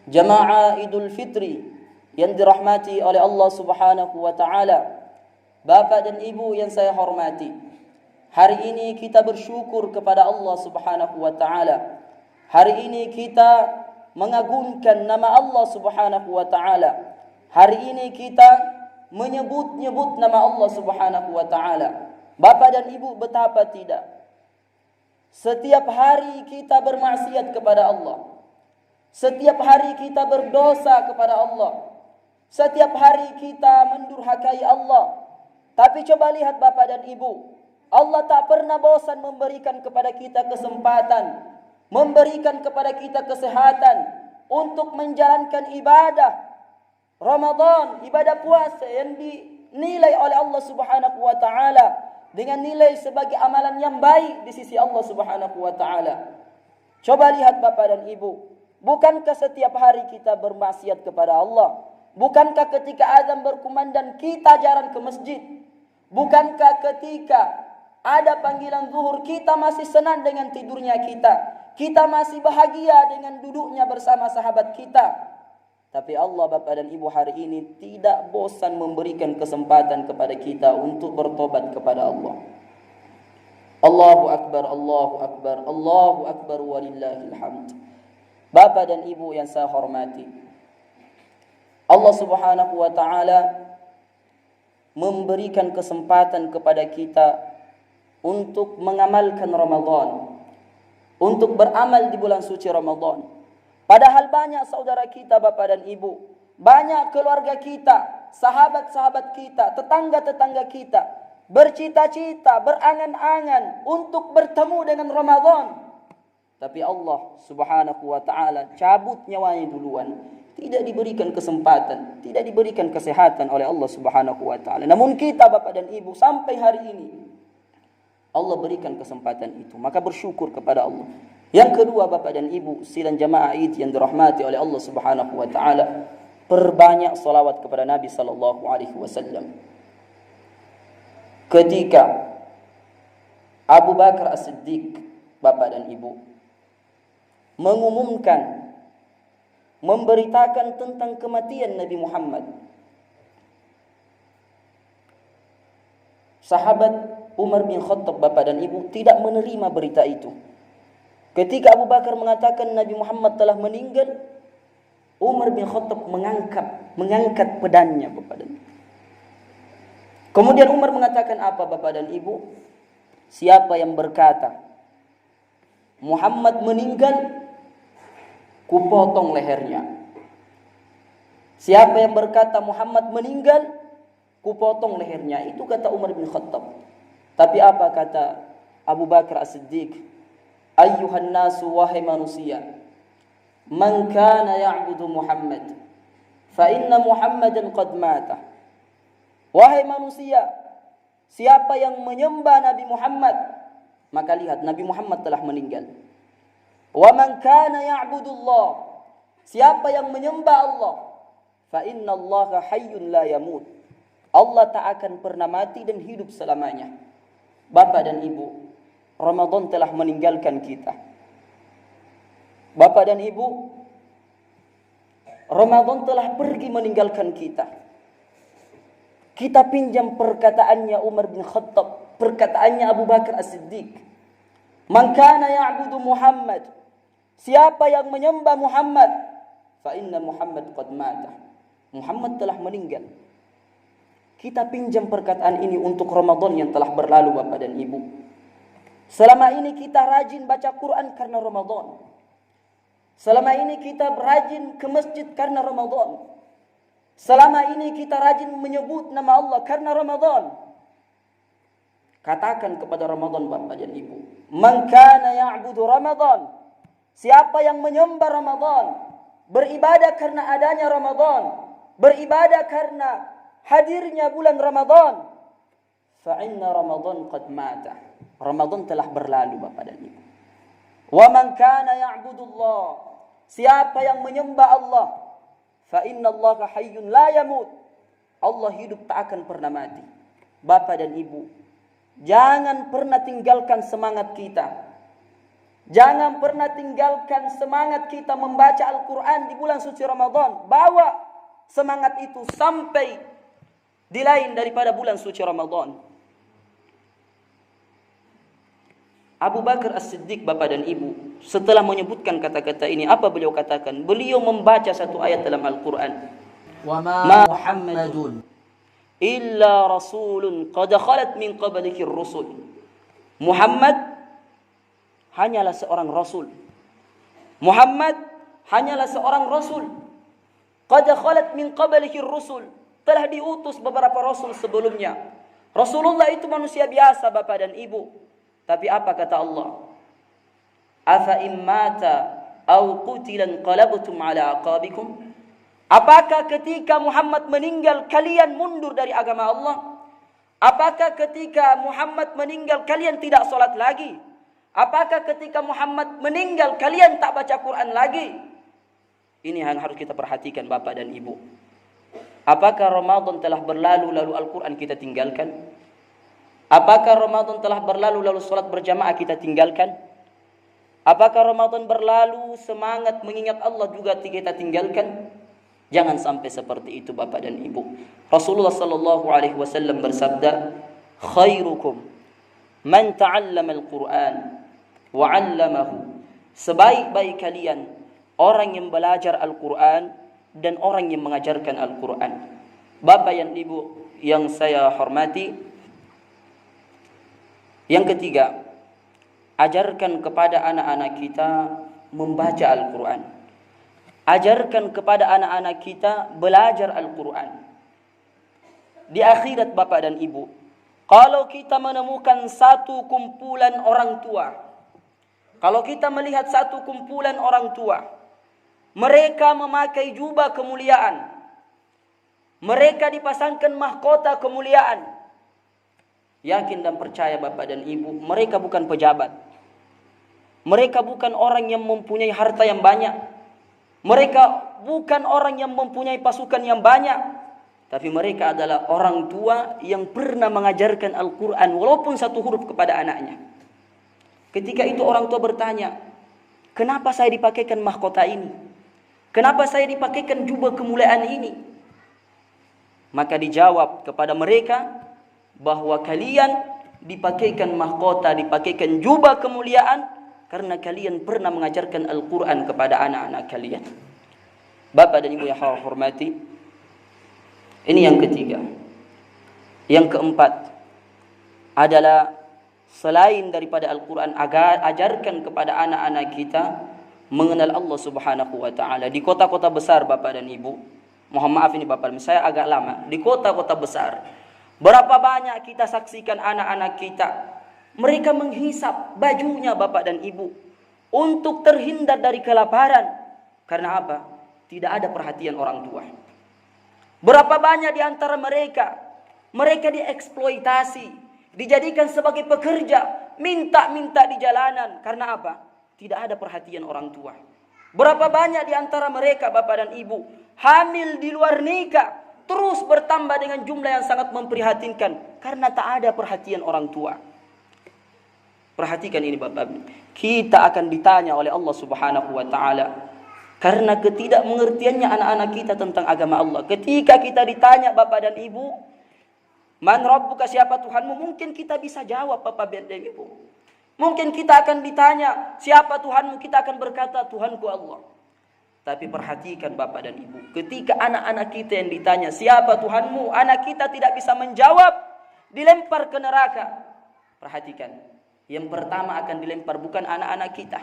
Jamaah Idul Fitri yang dirahmati oleh Allah Subhanahu wa taala. Bapak dan Ibu yang saya hormati, hari ini kita bersyukur kepada Allah Subhanahu wa taala. Hari ini kita mengagungkan nama Allah Subhanahu wa taala. Hari ini kita menyebut-nyebut nama Allah Subhanahu wa taala. Bapak dan Ibu, betapa tidak setiap hari kita bermaksiat kepada Allah. Setiap hari kita berdosa kepada Allah. Setiap hari kita mendurhakai Allah. Tapi coba lihat Bapak dan Ibu, Allah tak pernah bosan memberikan kepada kita kesempatan, memberikan kepada kita kesehatan untuk menjalankan ibadah Ramadan, ibadah puasa yang dinilai oleh Allah Subhanahu wa taala dengan nilai sebagai amalan yang baik di sisi Allah Subhanahu wa taala. Coba lihat Bapak dan Ibu, bukankah setiap hari kita bermaksiat kepada Allah? Bukankah ketika azan berkumandang kita jarang ke masjid? Bukankah ketika ada panggilan zuhur kita masih senang dengan tidurnya kita? Kita masih bahagia dengan duduknya bersama sahabat kita? Tapi Allah Bapak dan Ibu hari ini tidak bosan memberikan kesempatan kepada kita untuk bertobat kepada Allah. Allahu Akbar, Allahu Akbar, Allahu Akbar walillahil hamd. Bapak dan Ibu yang saya hormati, Allah Subhanahu wa taala memberikan kesempatan kepada kita untuk mengamalkan Ramadan, untuk beramal di bulan suci Ramadan. Padahal banyak saudara kita Bapak dan Ibu, banyak keluarga kita, sahabat-sahabat kita, tetangga-tetangga kita bercita-cita, berangan-angan untuk bertemu dengan Ramadan. Tapi Allah Subhanahu wa taala cabut nyawanya duluan. Tidak diberikan kesempatan, tidak diberikan kesehatan oleh Allah Subhanahu wa taala. Namun kita Bapak dan Ibu sampai hari ini Allah berikan kesempatan itu, maka bersyukur kepada Allah. Yang kedua Bapak dan Ibu, silan jamaah Id yang dirahmati oleh Allah Subhanahu wa taala, perbanyak salawat kepada Nabi sallallahu alaihi wasallam. Ketika Abu Bakar As-Siddiq, Bapak dan Ibu, mengumumkan, memberitakan tentang kematian Nabi Muhammad, sahabat Umar bin Khattab Bapak dan Ibu tidak menerima berita itu. Ketika Abu Bakar mengatakan Nabi Muhammad telah meninggal, Umar bin Khattab mengangkat pedangnya Bapak dan Ibu. Kemudian Umar mengatakan apa Bapak dan Ibu? Siapa yang berkata Muhammad meninggal, kupotong lehernya. Siapa yang berkata Muhammad meninggal, kupotong lehernya. Itu kata Umar bin Khattab. Tapi apa kata Abu Bakar As-Siddiq? Ayyuhan nasu, wahai manusia, man kana ya'budu Muhammad fa inna Muhammadan qad mata. Wahai manusia, siapa yang menyembah Nabi Muhammad, maka lihat Nabi Muhammad telah meninggal. Wa man kana ya'budullah, siapa yang menyembah Allah, fa inna Allaha hayyun la yamut. Allah tak akan pernah mati dan hidup selamanya. Bapak dan Ibu, Ramadan telah meninggalkan kita. Bapak dan Ibu, Ramadan telah pergi meninggalkan kita. Kita pinjam perkataannya Umar bin Khattab, perkataannya Abu Bakar As-Siddiq. Man kana ya'budu Muhammad, siapa yang menyembah Muhammad, fa inna Muhammad qad mata. Muhammad telah meninggal. Kita pinjam perkataan ini untuk Ramadan yang telah berlalu Bapak dan Ibu. Selama ini kita rajin baca Quran karena Ramadan. Selama ini kita rajin ke masjid karena Ramadan. Selama ini kita rajin menyebut nama Allah karena Ramadan. Katakan kepada Ramadan Bapak dan Ibu, man kana ya'budu Ramadan, siapa yang menyembah Ramadan, beribadah karena adanya Ramadan, beribadah karena hadirnya bulan Ramadan, fa inna Ramadan qad mata. Ramadan telah berlalu Bapak dan Ibu. Wa man kana ya'budullah, siapa yang menyembah Allah, fa inna Allaha hayyun la yamut. Allah hidup tak akan pernah mati. Bapak dan Ibu, jangan pernah tinggalkan semangat kita. Jangan pernah tinggalkan semangat kita membaca Al-Quran di bulan suci Ramadan. Bawa semangat itu sampai di lain daripada bulan suci Ramadan. Abu Bakar As-Siddiq, Bapak dan Ibu, setelah menyebutkan kata-kata ini, apa beliau katakan? Beliau membaca satu ayat dalam Al-Quran. Wa ma Muhammadun illa rasulun qad khalat min qablihi ar-rusul. Muhammad hanyalah seorang rasul. Muhammad hanyalah seorang rasul. Qad khalat min qablihi ar-rusul. Telah diutus beberapa rasul sebelumnya. Rasulullah itu manusia biasa, Bapak dan Ibu. Tapi apa kata Allah? Afa immata aw qutilan qalabtum ala aqabikum? Apakah ketika Muhammad meninggal kalian mundur dari agama Allah? Apakah ketika Muhammad meninggal kalian tidak salat lagi? Apakah ketika Muhammad meninggal kalian tak baca Quran lagi? Ini yang harus kita perhatikan, Bapak dan Ibu. Apakah Ramadan telah berlalu lalu Al-Quran kita tinggalkan? Apakah Ramadan telah berlalu lalu salat berjamaah kita tinggalkan? Apakah Ramadan berlalu semangat mengingat Allah juga kita tinggalkan? Jangan sampai seperti itu, Bapak dan Ibu. Rasulullah sallallahu alaihi wasallam bersabda, "Khairukum man ta'allama al-Qur'an wa 'allamahu." Sebaik-baik kalian orang yang belajar Al-Qur'an dan orang yang mengajarkan Al-Qur'an. Bapak dan Ibu yang saya hormati, yang ketiga, ajarkan kepada anak-anak kita membaca Al-Qur'an. Ajarkan kepada anak-anak kita belajar Al-Quran. Di akhirat, Bapak dan Ibu, kalau kita menemukan satu kumpulan orang tua, kalau kita melihat satu kumpulan orang tua, mereka memakai jubah kemuliaan, mereka dipasangkan mahkota kemuliaan, yakin dan percaya, Bapak dan Ibu, mereka bukan pejabat. Mereka bukan orang yang mempunyai harta yang banyak. Mereka bukan orang yang mempunyai pasukan yang banyak, tapi mereka adalah orang tua yang pernah mengajarkan Al-Quran walaupun satu huruf kepada anaknya. Ketika itu orang tua bertanya, kenapa saya dipakaikan mahkota ini? Kenapa saya dipakaikan jubah kemuliaan ini? Maka dijawab kepada mereka bahwa kalian dipakaikan mahkota, dipakaikan jubah kemuliaan karena kalian pernah mengajarkan Al-Quran kepada anak-anak kalian. Bapak dan Ibu yang saya hormati, ini yang ketiga. Yang keempat adalah selain daripada Al-Quran, ajarkan kepada anak-anak kita mengenal Allah Subhanahu wa ta'ala. Di kota-kota besar, Bapak dan Ibu, mohon maaf ini Bapak, saya agak lama. Di kota-kota besar, berapa banyak kita saksikan anak-anak kita, mereka menghisap bajunya, Bapak dan Ibu, untuk terhindar dari kelaparan. Karena apa? Tidak ada perhatian orang tua. Berapa banyak di antara mereka dieksploitasi, dijadikan sebagai pekerja, minta-minta di jalanan. Karena apa? Tidak ada perhatian orang tua. Berapa banyak di antara mereka, Bapak dan Ibu, hamil di luar nikah, terus bertambah dengan jumlah yang sangat memprihatinkan. Karena tak ada perhatian orang tua. Perhatikan ini, Bapak. Kita akan ditanya oleh Allah Subhanahu wa ta'ala karena ketidakmengertiannya anak-anak kita tentang agama Allah. Ketika kita ditanya, Bapak dan Ibu, man rabbuka, siapa Tuhanmu? Mungkin kita bisa jawab, Bapak dan Ibu. Mungkin kita akan ditanya, siapa Tuhanmu? Kita akan berkata, Tuhanku Allah. Tapi perhatikan, Bapak dan Ibu, ketika anak-anak kita yang ditanya, siapa Tuhanmu? Anak kita tidak bisa menjawab, dilempar ke neraka. Perhatikan. Yang pertama akan dilempar bukan anak-anak kita.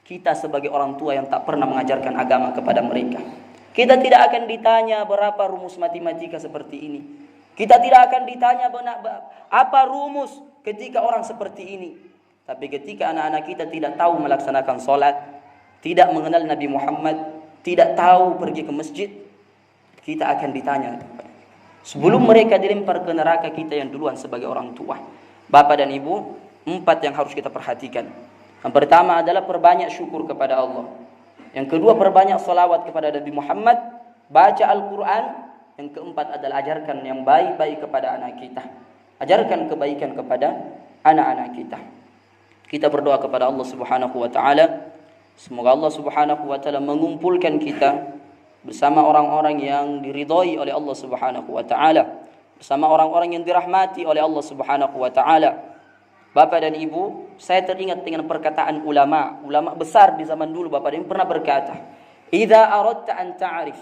Kita sebagai orang tua yang tak pernah mengajarkan agama kepada mereka. Kita tidak akan ditanya berapa rumus matematika seperti ini. Kita tidak akan ditanya apa rumus ketika orang seperti ini. Tapi ketika anak-anak kita tidak tahu melaksanakan sholat, tidak mengenal Nabi Muhammad, tidak tahu pergi ke masjid, kita akan ditanya. Sebelum mereka dilempar ke neraka, kita yang duluan sebagai orang tua. Bapak dan Ibu, 4 yang harus kita perhatikan. Yang pertama adalah perbanyak syukur kepada Allah. Yang kedua, perbanyak salawat kepada Nabi Muhammad, baca Al-Quran. Yang keempat adalah ajarkan yang baik-baik kepada anak kita. Ajarkan kebaikan kepada anak-anak kita. Kita berdoa kepada Allah Subhanahu wa taala, semoga Allah Subhanahu wa taala mengumpulkan kita bersama orang-orang yang diridhai oleh Allah Subhanahu wa taala, bersama orang-orang yang dirahmati oleh Allah Subhanahu wa taala. Bapak dan Ibu, saya teringat dengan perkataan ulama besar di zaman dulu. Bapak dan Ibu pernah berkata, "Idza aradta an ta'rif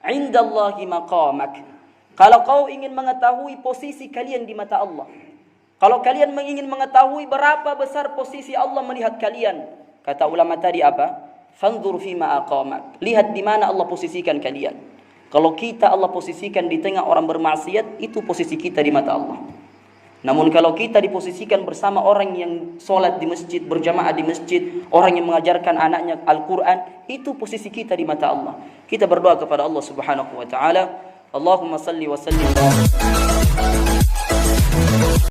'inda Allahi maqamak." Kalau kau ingin mengetahui posisi kalian di mata Allah, kalau kalian ingin mengetahui berapa besar posisi Allah melihat kalian, kata ulama tadi apa? Fanzur fima aqamak. Lihat di mana Allah posisikan kalian. Kalau kita Allah posisikan di tengah orang bermaksiat, itu posisi kita di mata Allah. Namun kalau kita diposisikan bersama orang yang sholat di masjid, berjamaah di masjid, orang yang mengajarkan anaknya Al-Quran, itu posisi kita di mata Allah. Kita berdoa kepada Allah Subhanahu wa taala. Allahumma salli wa sallim